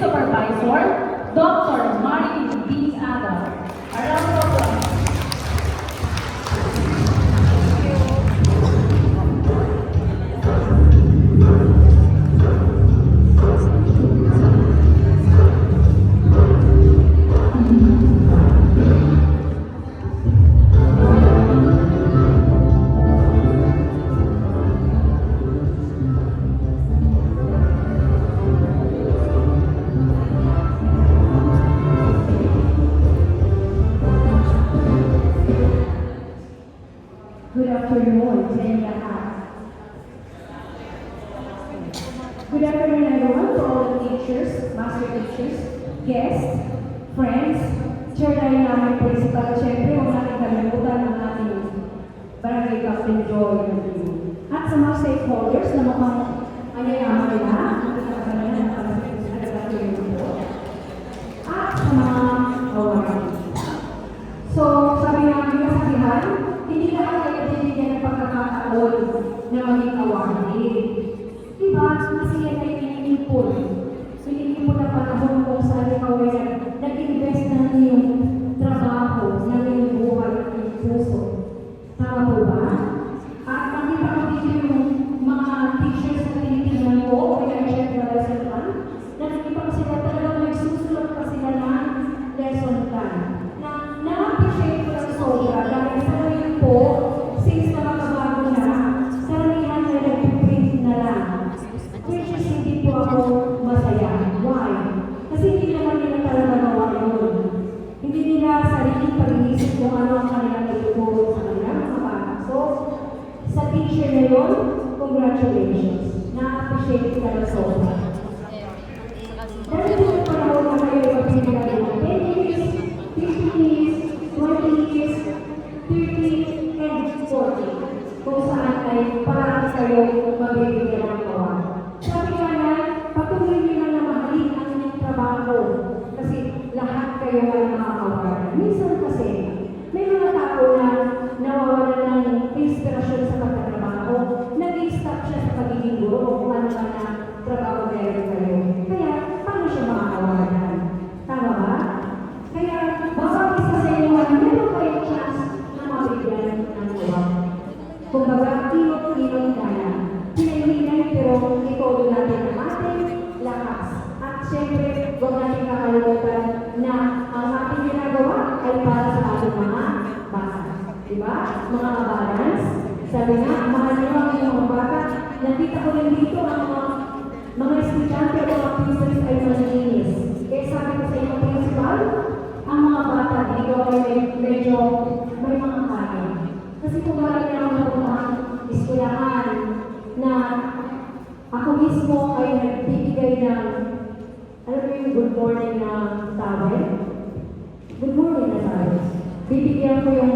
Supervisor, Dr. Marilyn B. Adam. A round of applause. Good afternoon sa inyo lahat. Good afternoon everyone to all the teachers, master teachers, guests, friends, chairman namin principal, at syempre huwag natin kalimutan ng ating Barangay Captain Joy. At sa mga stakeholders na mukhang ayayaman nila, ang pinakasama na para sa at sa mga kawalan. So, sabi namin kasabihan, hindi lahat kayo binigyan ng pagkakataon na maging awardee. Diba? Kasi yan ay pinipon. Pinipon na panahon kung saan ikaw ay nag-invest ng iyong trabaho, ng iyong buhay at iyong puso. Tama po ba? At nakita ko dito yung mga teachers na tinitingnan ko, kaya siya na lesson plan, nakikita ko sila talagang nagsusunod pa sila ng lesson plan. Na-appreciate ko lang sobra dahil sa ngayon po, since nakakabago na, karamihan na nag-print na lang. Which is hindi po ako masaya. Why? Kasi hindi naman nila talaga gawa yun. Hindi nila sariling pag-iisip kung ano ang kanilang ituturo sa kanilang mga bata. So, sa teacher na yun, congratulations. Na-appreciate ko lang sobra. Dahil po sa panahon na kayo ipagsimula ng 10 years, 50 years, 20 years, 30, and 40, kung saan ay parang kayo mabibigyan ng award. Sabi nga na, patuloy nyo na mahalin ang inyong trabaho kasi lahat kayo ay makakaward. Minsan kasi, may mga tao na nawawalan ng inspirasyon sa pagkatrabaho, nag-i-stop siya sa pagiging guro o kung ano man na trabaho meron kayo. Kaya, paano siya makakawardan? Tama ba? Kaya, bawat isa sa inyo ay meron kayong chance na mabigyan ng award. Kung baga, ilot-ilot ka na. Hinay-hinay pero ikaw doon natin ang ating lakas. At syempre, huwag natin kakalimutan na ang ating ginagawa ay para sa ating mga bata. Diba? Mga kabalans. Sabi nga, mahal niyo ang inyong mga bata. Nakita ko rin dito ang mga estudyante o mga principals ay manilinis. Kaya sabi ko sa inyong principal, ang mga bata dito ay medyo may mga kaya. Kasi kung marami ako napuntahan eskwelahan na ako mismo ay nagbibigay ng, alam mo yung good morning na tawag? Good morning na tawag. Bibigyan ko yung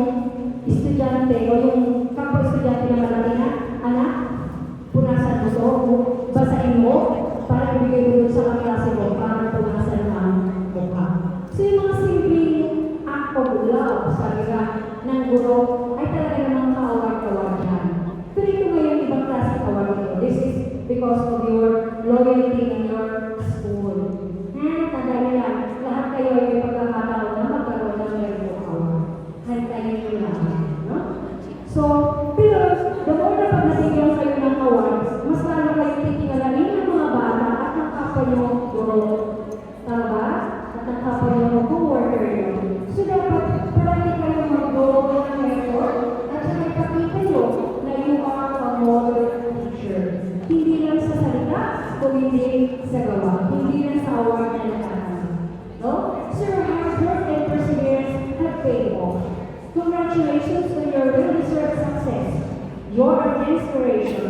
estudyante o yung kapwa-estudyante na malaki na, anak, punasan mo to, basahin mo, para ibigay mo sa kaklase mo, para punasan ang mukha. So yung mga simpleng act of love, sabi ka, ng guro, ay talaga namang ka-award-award yan. Pero ito ngayon, ibang klase award ito. This is because of your loyalty in your school. Tanda nila, lahat kayo ay may pagkakataon na magkaroon ng meron award. Hantayin nyo lang. No? So, pero, the more na pag nasigyan kayo ng awards, mas lalo kayo titingalanin ng mga bata at ng kapwa nyo guro. Tama ba? At ng kapwa nyo co-worker nyo. So, dapat, parang kayo mag-guro ng effort at saka ipakita nyo na you are a model teacher. Hindi lang sa salita, kung hindi sa gawa. Hindi lang sa award na nakakasama. No? So, your hard work and perseverance have paid off. Congratulations on your well-deserved success. You are an inspiration.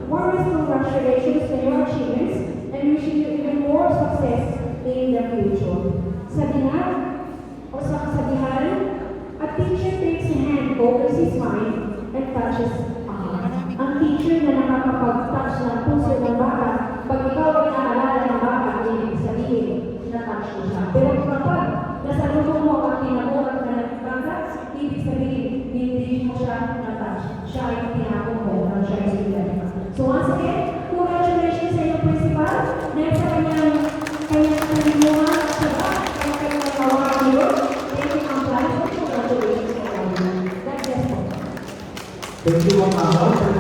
Warmest congratulations on your achievements and wishing you even more success in the future. Sabi nga, o sa kasabihan, a teacher takes a hand, opens his mind, and touches a heart. Ang teacher na nakakapag-touch ng puso ng bata, pag ikaw ay naalala ng bata, ibig sabihin, na-touch mo siya. Pero kapag nasa lugo mo at tinakulat na nagkakata, ibig sabihin, hindi mo siya na-touch. Siya ay tinakot mo, at siya ay sinilay. So once again, congratulations sa iyong principal, dahil sa kanyang Thank you, Ma'am Amor.